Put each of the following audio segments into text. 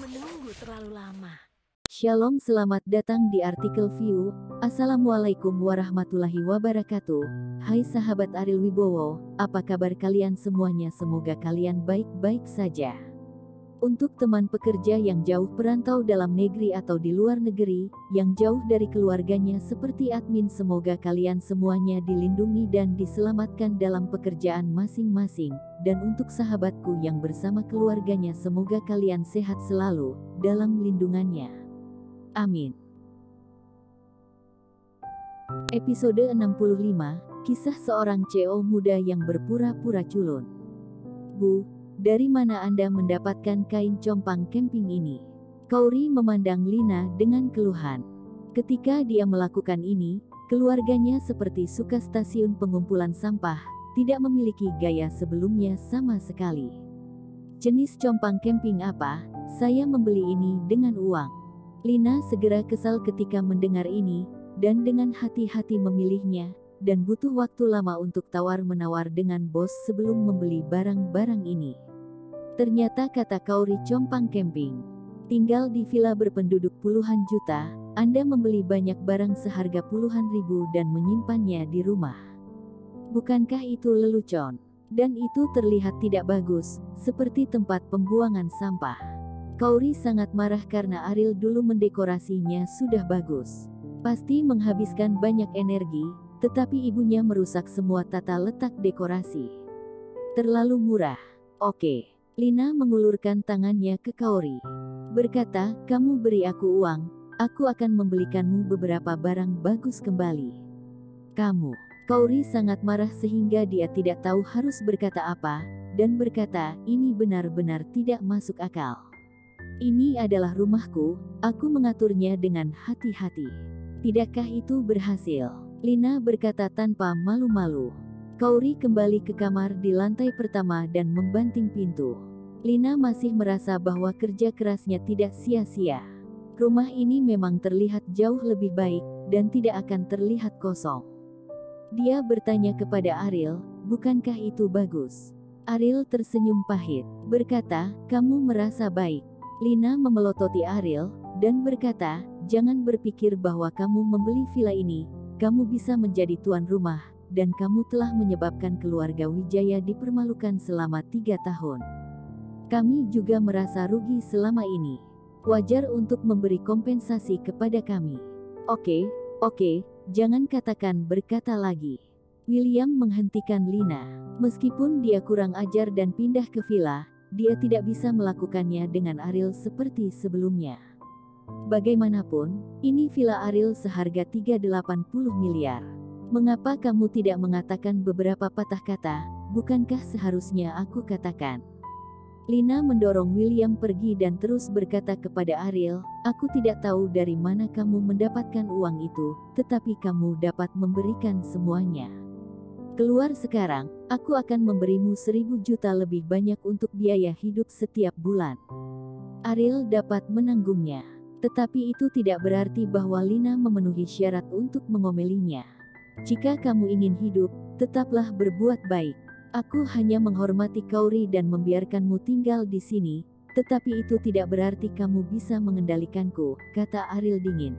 menunggu terlalu lama. Shalom, selamat datang di artikel View. Assalamualaikum warahmatullahi wabarakatuh. Hai sahabat Ariel Wibowo, apa kabar kalian semuanya? Semoga kalian baik-baik saja. Untuk teman pekerja yang jauh perantau dalam negeri atau di luar negeri, yang jauh dari keluarganya seperti admin, semoga kalian semuanya dilindungi dan diselamatkan dalam pekerjaan masing-masing. Dan untuk sahabatku yang bersama keluarganya, semoga kalian sehat selalu dalam lindungannya. Amin. Episode 65, kisah seorang CEO muda yang berpura-pura culun. Bu, dari mana Anda mendapatkan kain compang camping ini? Kauri memandang Lina dengan keluhan. Ketika dia melakukan ini, keluarganya seperti suka stasiun pengumpulan sampah, tidak memiliki gaya sebelumnya sama sekali. Jenis compang camping apa? Saya membeli ini dengan uang. Lina segera kesal ketika mendengar ini, dan dengan hati-hati memilihnya, dan butuh waktu lama untuk tawar-menawar dengan bos sebelum membeli barang-barang ini. Ternyata, kata Kauri, compang camping. Tinggal di villa berpenduduk puluhan juta, Anda membeli banyak barang seharga puluhan ribu dan menyimpannya di rumah. Bukankah itu lelucon? Dan itu terlihat tidak bagus, seperti tempat pembuangan sampah. Kauri sangat marah karena Ariel dulu mendekorasinya sudah bagus. Pasti menghabiskan banyak energi, tetapi ibunya merusak semua tata letak dekorasi. Terlalu murah. Oke. Lina mengulurkan tangannya ke Kauri. Berkata, kamu beri aku uang, aku akan membelikanmu beberapa barang bagus kembali. Kamu. Kauri sangat marah sehingga dia tidak tahu harus berkata apa, dan berkata, ini benar-benar tidak masuk akal. Ini adalah rumahku, aku mengaturnya dengan hati-hati. Tidakkah itu berhasil? Lina berkata tanpa malu-malu. Kauri kembali ke kamar di lantai pertama dan membanting pintu. Lina masih merasa bahwa kerja kerasnya tidak sia-sia. Rumah ini memang terlihat jauh lebih baik, dan tidak akan terlihat kosong. Dia bertanya kepada Ariel, bukankah itu bagus? Ariel tersenyum pahit, berkata, kamu merasa baik. Lina memelototi Ariel, dan berkata, jangan berpikir bahwa kamu membeli villa ini, kamu bisa menjadi tuan rumah, dan kamu telah menyebabkan keluarga Wijaya dipermalukan selama 3 tahun. Kami juga merasa rugi selama ini. Wajar untuk memberi kompensasi kepada kami. Oke, jangan katakan berkata lagi. William menghentikan Lina. Meskipun dia kurang ajar dan pindah ke villa, dia tidak bisa melakukannya dengan Ariel seperti sebelumnya. Bagaimanapun, ini villa Ariel seharga 380 miliar. Mengapa kamu tidak mengatakan beberapa patah kata? Bukankah seharusnya aku katakan? Lina mendorong William pergi dan terus berkata kepada Ariel, aku tidak tahu dari mana kamu mendapatkan uang itu, tetapi kamu dapat memberikan semuanya. Keluar sekarang, aku akan memberimu 1.000 juta lebih banyak untuk biaya hidup setiap bulan. Ariel dapat menanggungnya. Tetapi itu tidak berarti bahwa Lina memenuhi syarat untuk mengomelinya. Jika kamu ingin hidup, tetaplah berbuat baik. Aku hanya menghormati Kauri dan membiarkanmu tinggal di sini, tetapi itu tidak berarti kamu bisa mengendalikanku, kata Ariel dingin.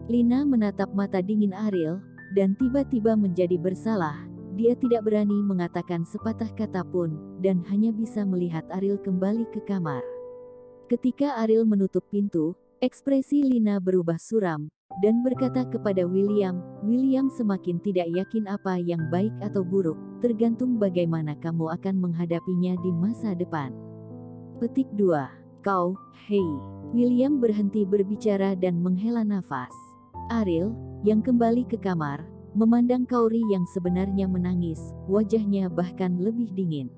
Lina menatap mata dingin Ariel, dan tiba-tiba menjadi bersalah. Dia tidak berani mengatakan sepatah kata pun, dan hanya bisa melihat Ariel kembali ke kamar. Ketika Ariel menutup pintu, ekspresi Lina berubah suram, dan berkata kepada William, William semakin tidak yakin apa yang baik atau buruk, tergantung bagaimana kamu akan menghadapinya di masa depan. Petik 2. Kau, hei. William berhenti berbicara dan menghela nafas. Ariel, yang kembali ke kamar, memandang Kauri yang sebenarnya menangis, wajahnya bahkan lebih dingin.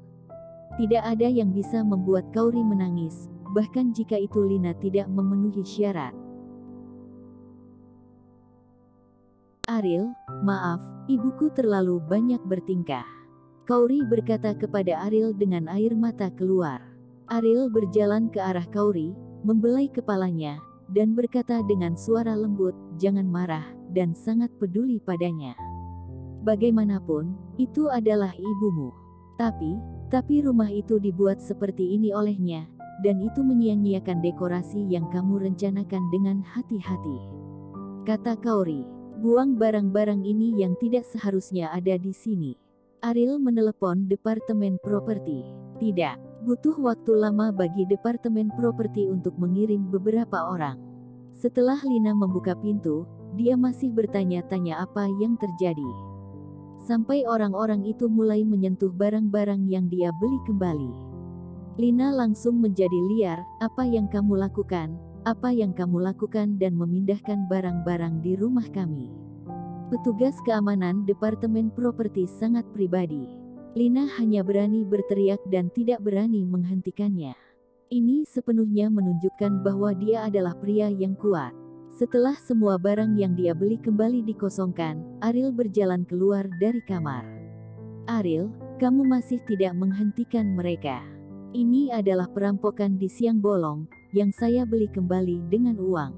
Tidak ada yang bisa membuat Kauri menangis, bahkan jika itu Lina tidak memenuhi syarat. Ariel, maaf, ibuku terlalu banyak bertingkah. Kauri berkata kepada Ariel dengan air mata keluar. Ariel berjalan ke arah Kauri, membelai kepalanya, dan berkata dengan suara lembut, jangan marah, dan sangat peduli padanya. Bagaimanapun, itu adalah ibumu. Tapi rumah itu dibuat seperti ini olehnya, dan itu menyia-nyiakan dekorasi yang kamu rencanakan dengan hati-hati. Kata Kaori, buang barang-barang ini yang tidak seharusnya ada di sini. Ariel menelepon Departemen Properti. Tidak, butuh waktu lama bagi Departemen Properti untuk mengirim beberapa orang. Setelah Lina membuka pintu, dia masih bertanya-tanya apa yang terjadi. Sampai orang-orang itu mulai menyentuh barang-barang yang dia beli kembali. Lina langsung menjadi liar, apa yang kamu lakukan, dan memindahkan barang-barang di rumah kami. Petugas keamanan Departemen Properti sangat pribadi. Lina hanya berani berteriak dan tidak berani menghentikannya. Ini sepenuhnya menunjukkan bahwa dia adalah pria yang kuat. Setelah semua barang yang dia beli kembali dikosongkan, Ariel berjalan keluar dari kamar. Ariel, kamu masih tidak menghentikan mereka. Ini adalah perampokan di siang bolong, yang saya beli kembali dengan uang.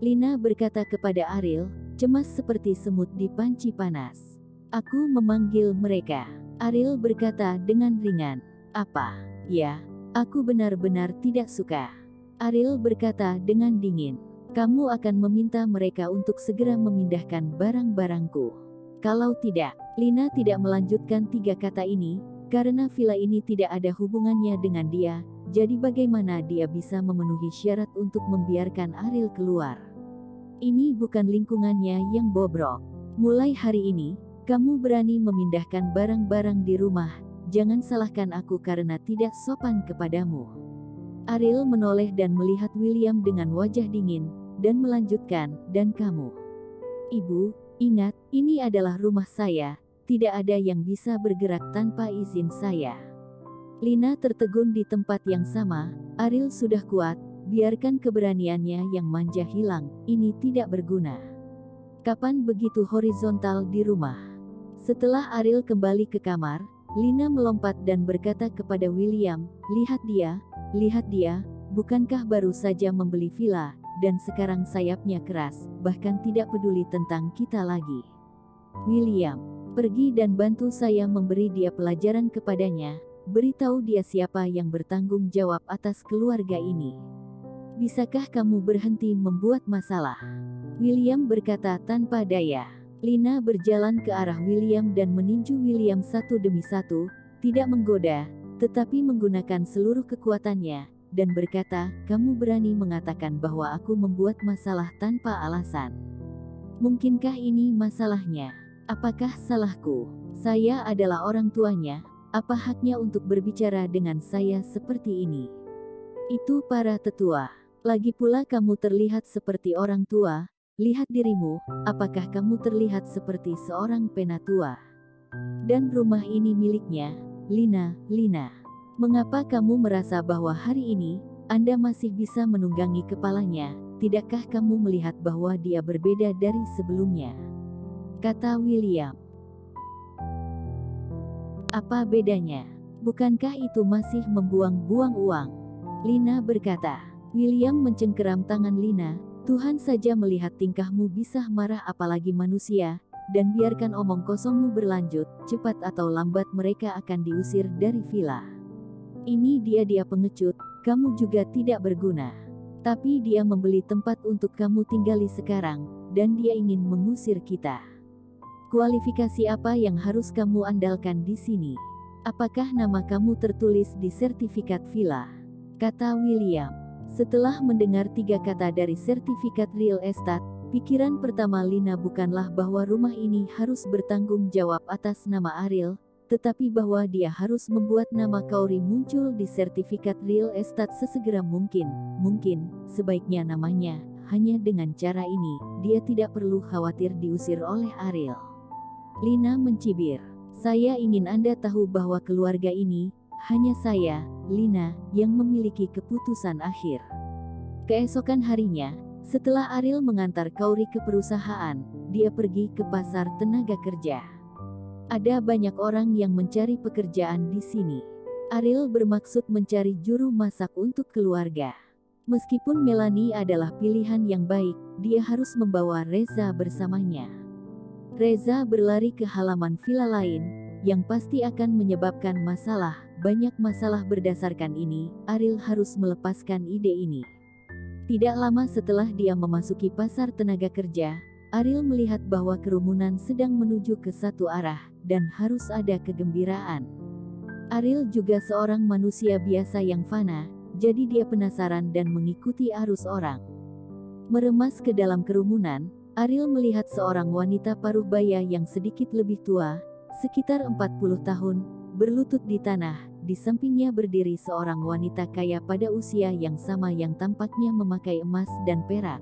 Lina berkata kepada Ariel, cemas seperti semut di panci panas. Aku memanggil mereka. Ariel berkata dengan ringan. Apa? Ya, aku benar-benar tidak suka. Ariel berkata dengan dingin. Kamu akan meminta mereka untuk segera memindahkan barang-barangku. Kalau tidak, Lina tidak melanjutkan 3 kata ini, karena villa ini tidak ada hubungannya dengan dia, jadi bagaimana dia bisa memenuhi syarat untuk membiarkan Ariel keluar? Ini bukan lingkungannya yang bobrok. Mulai hari ini, kamu berani memindahkan barang-barang di rumah, jangan salahkan aku karena tidak sopan kepadamu. Ariel menoleh dan melihat William dengan wajah dingin, dan melanjutkan, dan kamu. Ibu, ingat, ini adalah rumah saya, tidak ada yang bisa bergerak tanpa izin saya. Lina tertegun di tempat yang sama, Ariel sudah kuat, biarkan keberaniannya yang manja hilang, ini tidak berguna. Kapan begitu horizontal di rumah? Setelah Ariel kembali ke kamar, Lina melompat dan berkata kepada William, lihat dia, bukankah baru saja membeli villa, dan sekarang sayapnya keras, bahkan tidak peduli tentang kita lagi. William, pergi dan bantu saya memberi dia pelajaran kepadanya, beritahu dia siapa yang bertanggung jawab atas keluarga ini. Bisakah kamu berhenti membuat masalah? William berkata tanpa daya. Lina berjalan ke arah William dan meninju William satu demi satu, tidak menggoda, tetapi menggunakan seluruh kekuatannya, dan berkata, kamu berani mengatakan bahwa aku membuat masalah tanpa alasan. Mungkinkah ini masalahnya? Apakah salahku? Saya adalah orang tuanya, apa haknya untuk berbicara dengan saya seperti ini? Itu para tetua. Lagi pula kamu terlihat seperti orang tua, lihat dirimu, apakah kamu terlihat seperti seorang penatua? Dan rumah ini miliknya, Lina. Mengapa kamu merasa bahwa hari ini, Anda masih bisa menunggangi kepalanya, tidakkah kamu melihat bahwa dia berbeda dari sebelumnya? Kata William. Apa bedanya? Bukankah itu masih membuang-buang uang? Lina berkata. William mencengkeram tangan Lina, Tuhan saja melihat tingkahmu bisa marah apalagi manusia, dan biarkan omong kosongmu berlanjut, cepat atau lambat mereka akan diusir dari villa. Ini dia pengecut, kamu juga tidak berguna. Tapi dia membeli tempat untuk kamu tinggali sekarang, dan dia ingin mengusir kita. Kualifikasi apa yang harus kamu andalkan di sini? Apakah nama kamu tertulis di sertifikat villa? Kata William. Setelah mendengar 3 kata dari sertifikat real estate, pikiran pertama Lina bukanlah bahwa rumah ini harus bertanggung jawab atas nama Ariel, tetapi bahwa dia harus membuat nama Kaori muncul di sertifikat real estate sesegera mungkin. Mungkin, sebaiknya namanya, hanya dengan cara ini, dia tidak perlu khawatir diusir oleh Ariel. Lina mencibir. Saya ingin Anda tahu bahwa keluarga ini, hanya saya, Lina, yang memiliki keputusan akhir. Keesokan harinya, setelah Ariel mengantar Kaori ke perusahaan, dia pergi ke pasar tenaga kerja. Ada banyak orang yang mencari pekerjaan di sini. Ariel bermaksud mencari juru masak untuk keluarga. Meskipun Melanie adalah pilihan yang baik, dia harus membawa Reza bersamanya. Reza berlari ke halaman villa lain, yang pasti akan menyebabkan masalah, banyak masalah berdasarkan ini, Ariel harus melepaskan ide ini. Tidak lama setelah dia memasuki pasar tenaga kerja, Ariel melihat bahwa kerumunan sedang menuju ke satu arah, dan harus ada kegembiraan. Ariel juga seorang manusia biasa yang fana, jadi dia penasaran dan mengikuti arus orang. Meremas ke dalam kerumunan, Ariel melihat seorang wanita paruh baya yang sedikit lebih tua, sekitar 40 tahun, berlutut di tanah. Di sampingnya berdiri seorang wanita kaya pada usia yang sama yang tampaknya memakai emas dan perak.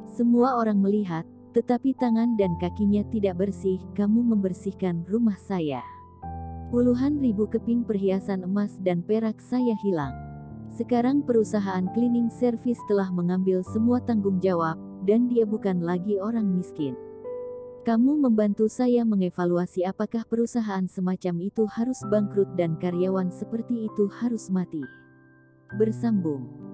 Semua orang melihat, tetapi tangan dan kakinya tidak bersih. Kamu membersihkan rumah saya. Puluhan ribu keping perhiasan emas dan perak saya hilang. Sekarang perusahaan cleaning service telah mengambil semua tanggung jawab, dan dia bukan lagi orang miskin. Kamu membantu saya mengevaluasi apakah perusahaan semacam itu harus bangkrut dan karyawan seperti itu harus mati. Bersambung.